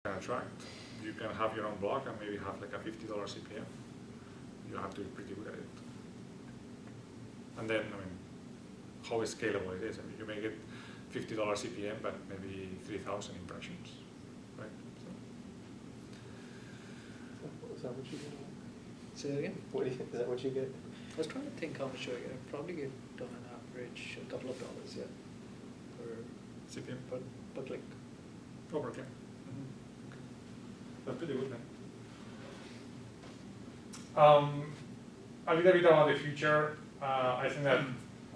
attract. You can have your own blog and maybe have like a $50 CPM. You have to be pretty good at it. And then, I mean, how scalable it is. I mean, you may get $50 CPM, but maybe 3,000 impressions, right? So, is that what you get? Say that again? Is that what you get? I was trying to think how much do I get. I probably get on an average a couple of dollars, yeah, CPM? per click. Oh, per click. That's pretty good then. A little bit about the future. I think that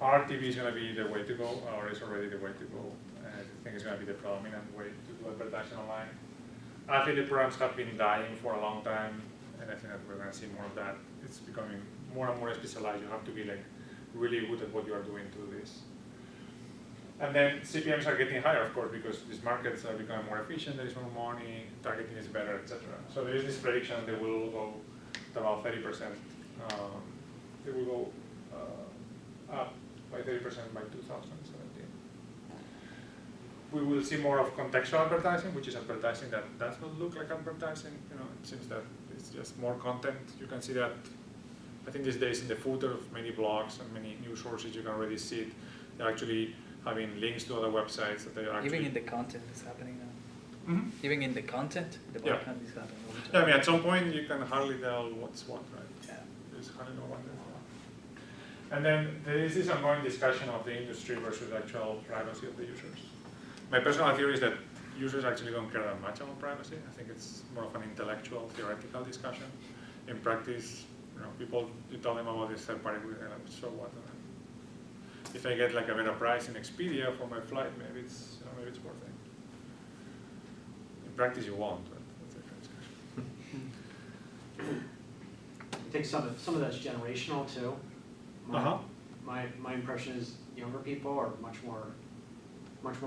RTV is going to be the way to go, or is already the way to go. I think it's going to be the predominant way to do advertising online. Affiliate programs have been dying for a long time, and I think that we're going to see more of that. It's becoming more and more specialized. You have to be like really good at what you are doing to do this. And then CPMs are getting higher, of course, because these markets are becoming more efficient, there is more money, targeting is better, etc. So there is this prediction they will go to about 30%. They will go up by 30% by 2017. We will see more of contextual advertising, which is advertising that does not look like advertising. You know, it seems that it's just more content. You can see that, I think these days in the footer of many blogs and many news sources, you can already see it. They're actually having links to other websites that they are actually... Even in the content is happening now. Mm-hmm. Even in the content, the Yeah. content is happening all the time. Yeah, I mean, at some point you can hardly tell what's what, right? Yeah. There's hardly no one there. And then there is this ongoing discussion of the industry versus actual privacy of the users. My personal theory is that users actually don't care that much about privacy. I think it's more of an intellectual, theoretical discussion. In practice, you know, people, you tell them about this third party, and so what? If I get like a better price in Expedia for my flight, maybe it's, you know, maybe it's worth it. In practice, you won't, but that's a different discussion. I think some of that's generational too. My impression is younger people are much more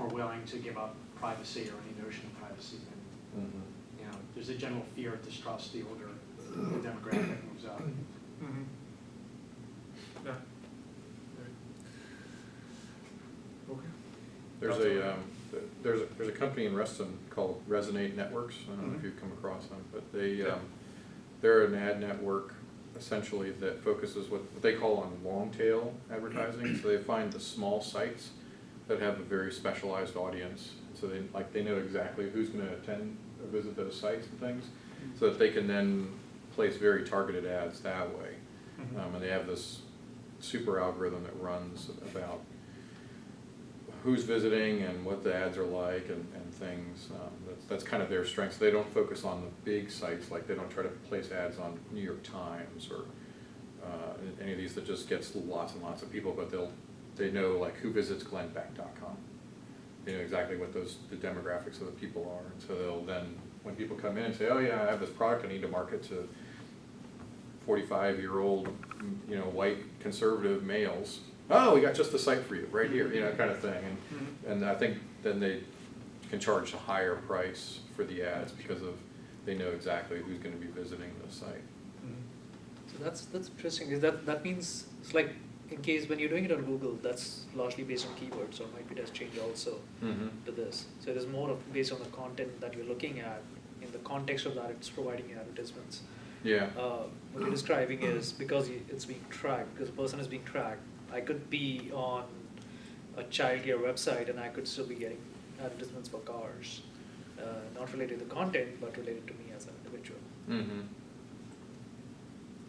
willing to give up privacy or any notion of privacy than, you know, there's a general fear of distrust the older the demographic moves up. Mm-hmm. Yeah. Okay. There's a company in Reston called Resonate Networks. I don't know if you've come across them, but they're an ad network essentially that focuses what they call on long tail advertising. So they find the small sites that have a very specialized audience. So they know exactly who's going to attend or visit those sites and things, so that they can then place very targeted ads that way. And they have this super algorithm that runs about who's visiting and what the ads are like and things. That's kind of their strength. So they don't focus on the big sites, like they don't try to place ads on New York Times or any of these that just gets lots and lots of people, but they know like who visits glenbeck.com. They know exactly what the demographics of the people are, and so they'll then, when people come in and say, oh yeah, I have this product I need to market to 45-year-old, you know, white conservative males. Oh, we got just the site for you right here, you know, kind of thing. And I think then they can charge a higher price for the ads because they know exactly who's going to be visiting the site. So that's interesting. Is that means it's like in case when you're doing it on Google, that's largely based on keywords, or might be does change also to this. So it is more of based on the content that you're looking at. In the context of that, it's providing you advertisements. Yeah. What you're describing is because it's being tracked, because a person is being tracked. I could be on a childcare website and I could still be getting advertisements for cars, not related to the content, but related to me as an individual.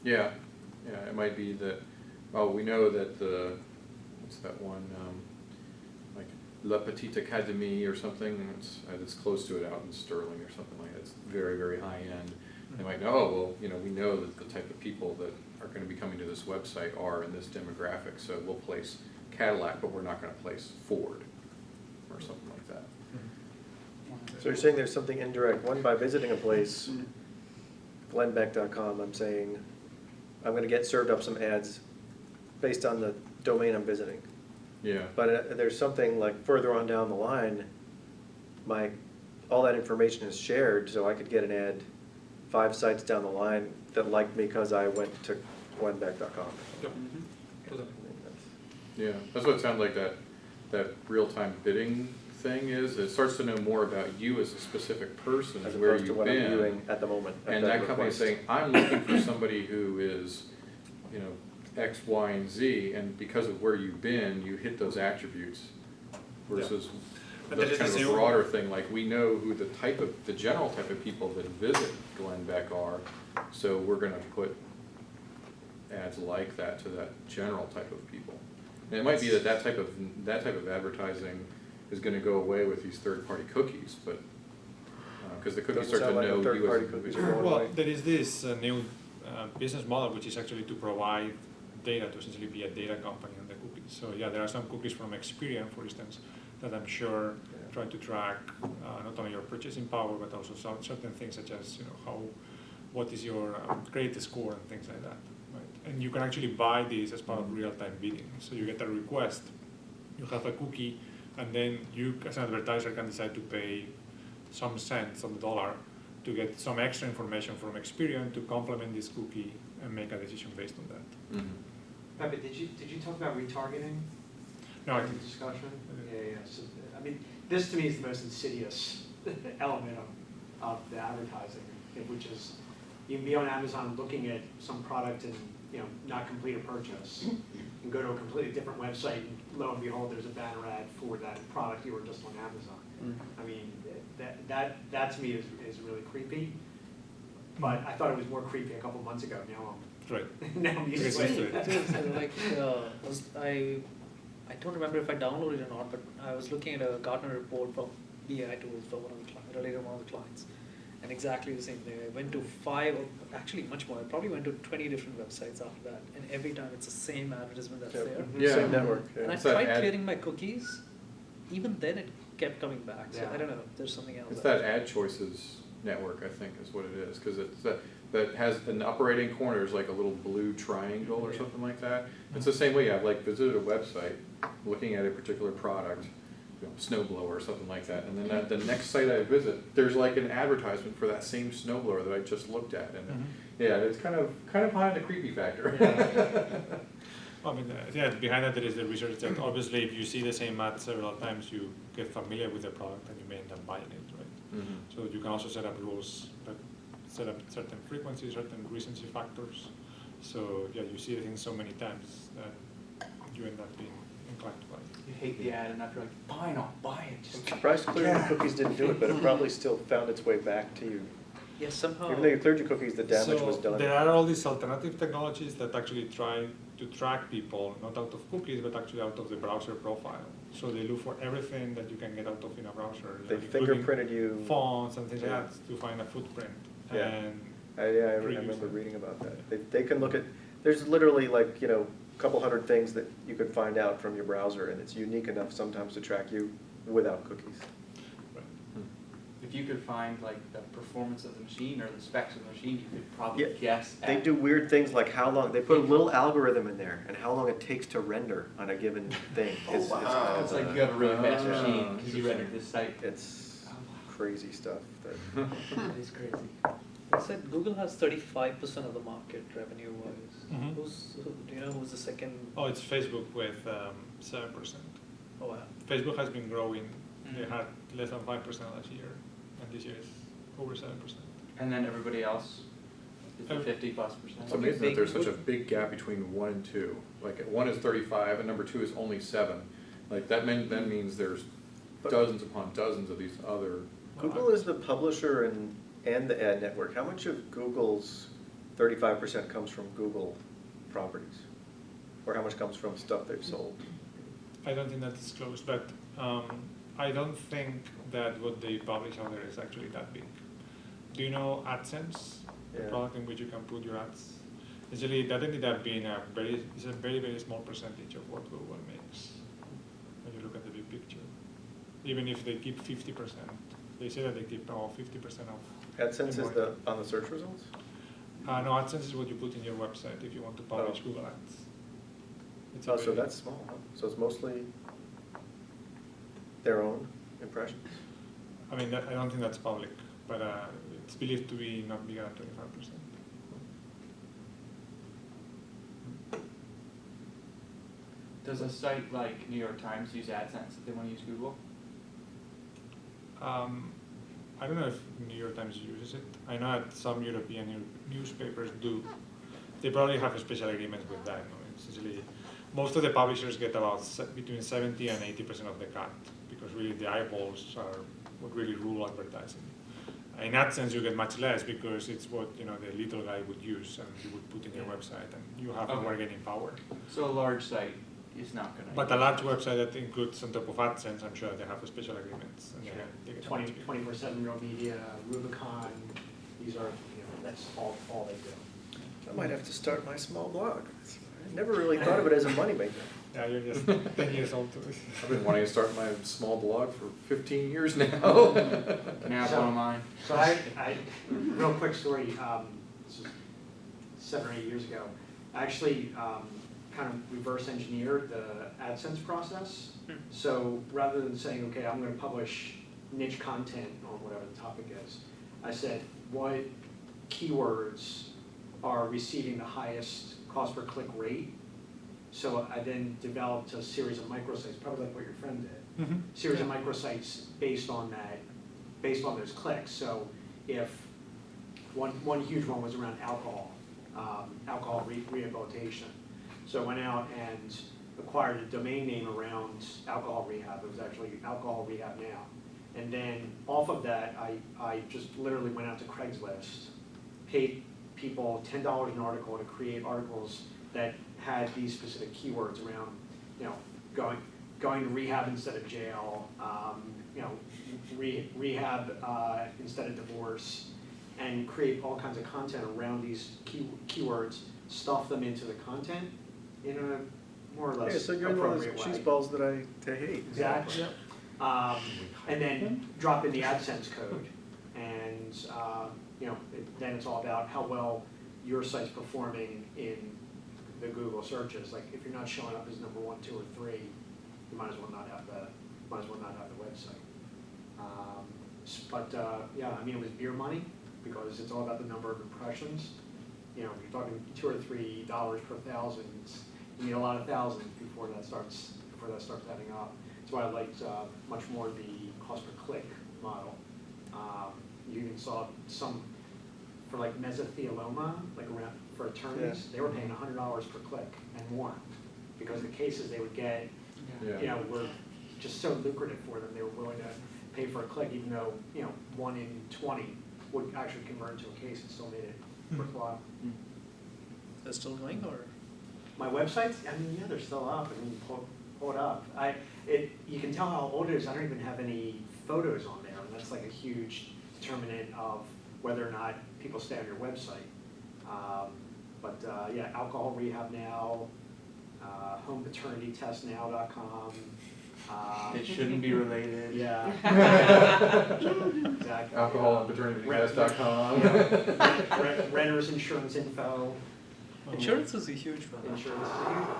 Yeah, it might be that, we know that what's that one, like La Petite Académie or something, it's close to it out in Sterling or something like that. It's very, very high end. They might know, oh, well, you know, we know that the type of people that are going to be coming to this website are in this demographic, so we'll place Cadillac, but we're not going to place Ford or something like that. So you're saying there's something indirect. One, by visiting a place, glenbeck.com, I'm saying I'm going to get served up some ads based on the domain I'm visiting. Yeah. But there's something like further on down the line, all that information is shared, so I could get an ad 5 sites down the line that liked me because I went to glenbeck.com. Yep. Yeah, that's what it sounded like, that real-time bidding thing is, it starts to know more about you as a specific person, As where opposed to you've what I'm been. viewing at the moment. at And that company request. saying, I'm looking for somebody who is, you know, X, Y, and Z, and because of where you've been, you hit those attributes. Versus, But that's there is kind of the a same- broader thing, like, we know who the general type of people that visit Glenn Beck are, so we're gonna put ads like that to that general type of people. And it might be that type of advertising is gonna go away with these third-party cookies, but, cause the cookies Doesn't start to sound like the know you as an third-party cookies are individual. going Well, away. there is this new business model, which is actually to provide data, to essentially be a data company on the cookies. So yeah, there are some cookies from Experian, for instance, that I'm sure Yeah. try to track not only your purchasing power, but also certain things such as, you know, what is your credit score and things like that, right? And you can actually buy these as part of real-time bidding. So you get a request, you have a cookie, and then you, as an advertiser, can decide to pay some cents on the dollar to get some extra information from Experian to complement this cookie and make a decision based on that. Mhm. Pepe, did you talk about retargeting? No, I in the think, discussion? I Yeah, so, I mean, this to me is the most insidious element of the advertising, which is, you can be on Amazon looking at some product and, you know, not complete a purchase, and go to a completely different website, and lo and behold, there's a banner ad for that product you were just on Amazon. I mean, that to me is really creepy, but I thought it was more creepy a couple months ago, right. now I'm used to It's it. It is, like, I don't remember if I downloaded it or not, but I was looking at a Gartner report from BI tools for one of the clients, related to one of the clients. And exactly the same thing. I went to 5, or actually much more, I probably went to 20 different websites after that. And every time it's the same advertisement that's Yeah. there. Yeah. Same network, And I yeah. It's that tried ad- clearing my cookies, even then it kept coming back. So Yeah. I don't know, there's something else. It's that ad choices network, I think, is what it is, cause it's that has an upper right hand corner is like a little blue triangle or Yeah. something like that. It's the same way, I've like visited a website, looking at a particular product, you know, snowblower or something like that, and then the next site I visit, there's like an advertisement for that same snowblower that I just looked at, and yeah, it's kind of behind the creepy factor. I mean, yeah, behind that there is the research that obviously if you see the same ad several times, you get familiar with the product and you may end up buying it, right? Mhm. So you can also set up rules that set up certain frequencies, certain recency factors. So yeah, you see the thing so many times that you end up being inclined to buy it. You hate the ad and after like, fine, I'll buy it, I'm just. surprised clearing Yeah. cookies didn't do it, but it probably still found its way back to you. Yeah, somehow. Even though you cleared your cookies, the damage was So done. there are all these alternative technologies that actually try to track people, not out of cookies, but actually out of the browser profile. So they look for everything that you can get out of in a browser. They including fingerprinted you. fonts and things like Yeah. that to find a footprint. Yeah. And Yeah, I reuse remember them. reading about that. They can look at, there's literally like, you know, a couple hundred things that you could find out from your browser, and it's unique enough sometimes to track you without cookies. If you could find like the performance of the machine or the specs of the machine, you could probably Yeah, guess. They at- do weird things like how long, they put a little algorithm in there, and how long it takes to render on a given thing. It's kind of, It's like you have a really fast Ah, machine because you interesting. rendered this site. It's Oh, wow. crazy stuff that. That is crazy. It said Google has 35% of the market revenue wise. Mhm. Do you know who's the second? oh, it's Facebook with 7%. Oh, wow. Facebook has been growing. They Mhm. had less than 5% last year, and this year is over 7%. And then everybody else is the Um, 50+%. It's amazing that there's such a big gap between 1 and 2. Like, 1 is 35 and number 2 is only 7. Like, that means there's But- dozens upon dozens of these other. Google is the publisher and the ad network. How much of Google's 35% comes from Google properties? Or how much comes from stuff they've sold? I don't think that's disclosed, but I don't think that what they publish out there is actually that big. Do you know AdSense, the Yeah. product in which you can put your ads? Actually, that ended up being it's a very, very small percentage of what Google makes when you look at the big picture. Even if they keep 50%, they say that they keep 50% of. AdSense is the, on the search results? No, AdSense is what you put in your website if you want to publish Oh. Google Ads. It's a Oh, so very- that's small, huh? So it's mostly their own impressions? I mean, I don't think that's public, but it's believed to be not bigger than 25%. Does a site like New York Times use AdSense if they want to use Google? I don't know if New York Times uses it. I know that some European newspapers do. They probably have special agreements with that. No? Essentially, most of the publishers get about between 70 and 80% of the cut, because really the eyeballs are what really rule advertising. In that sense, you get much less because it's what the little guy would use and you would put in your website, and you have Okay. bargaining power. So a large site is not gonna. But a large website that includes on top of AdSense, I'm sure they have special agreements. And Sure. they get 24/7 Real Media, Rubicon, these are, that's all they do. I might have to start my small blog. I never really thought of it as a moneymaker. Yeah, you're just 10 years old too. I've been wanting to start my small blog for 15 years now. Can I have one of mine? So real quick story, this was 7 or 8 years ago. I actually kind of reverse engineered the AdSense process. So rather than saying, okay, I'm gonna publish niche content on whatever the topic is, I said, what keywords are receiving the highest cost per click rate? So I then developed a series of microsites, probably like what your friend did. Mm-hmm. Series of microsites based on that, based on those clicks. So if one huge one was around alcohol, alcohol rehabilitation. So I went out and acquired a domain name around alcohol rehab. It was actually Alcohol Rehab Now. And then off of that, I just literally went out to Craigslist, paid people $10 an article to create articles that had these specific keywords around, going to rehab instead of jail, rehab instead of divorce, and create all kinds of content around these keywords, stuff them into the content in a more or less Yeah, so you're one of appropriate those way. cheese balls that I hate. Exactly. And then drop in the AdSense code, and then it's all about how well your site's performing in the Google searches. Like if you're not showing up as number 1, 2, or 3, you might as well not have the website. Yeah, I mean it was beer money because it's all about the number of impressions. If you're talking $2 or $3 per thousand, you need a lot of thousands before that starts adding up. That's why I liked much more the cost per click model. You even saw some for like mesothelioma, like around for attorneys, they were paying $100 per click and more because the cases they would get, Yeah. were just so lucrative for them. They were willing to pay for a click, even though 1 in 20 would actually convert into a case and still made it worthwhile. Is that still going or? My websites, I mean, yeah, they're still up. I mean, pull it up. You can tell how old it is. I don't even have any photos on there, and that's like a huge determinant of whether or not people stay on your website. Yeah, Alcohol Rehab Now, HomePaternityTestNow.com. It shouldn't be related. Yeah. Exactly. Alcoholandpaternitystest.com. Renter's Insurance Info. Insurance is a huge one. Insurance.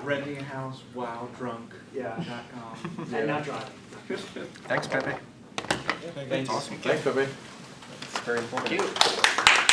Renting a house while drunk. Yeah. .com. And not driving. Thanks, Pepe. Thank you. Thanks. Awesome. Thanks, Pepe. It's very informative. Thank you.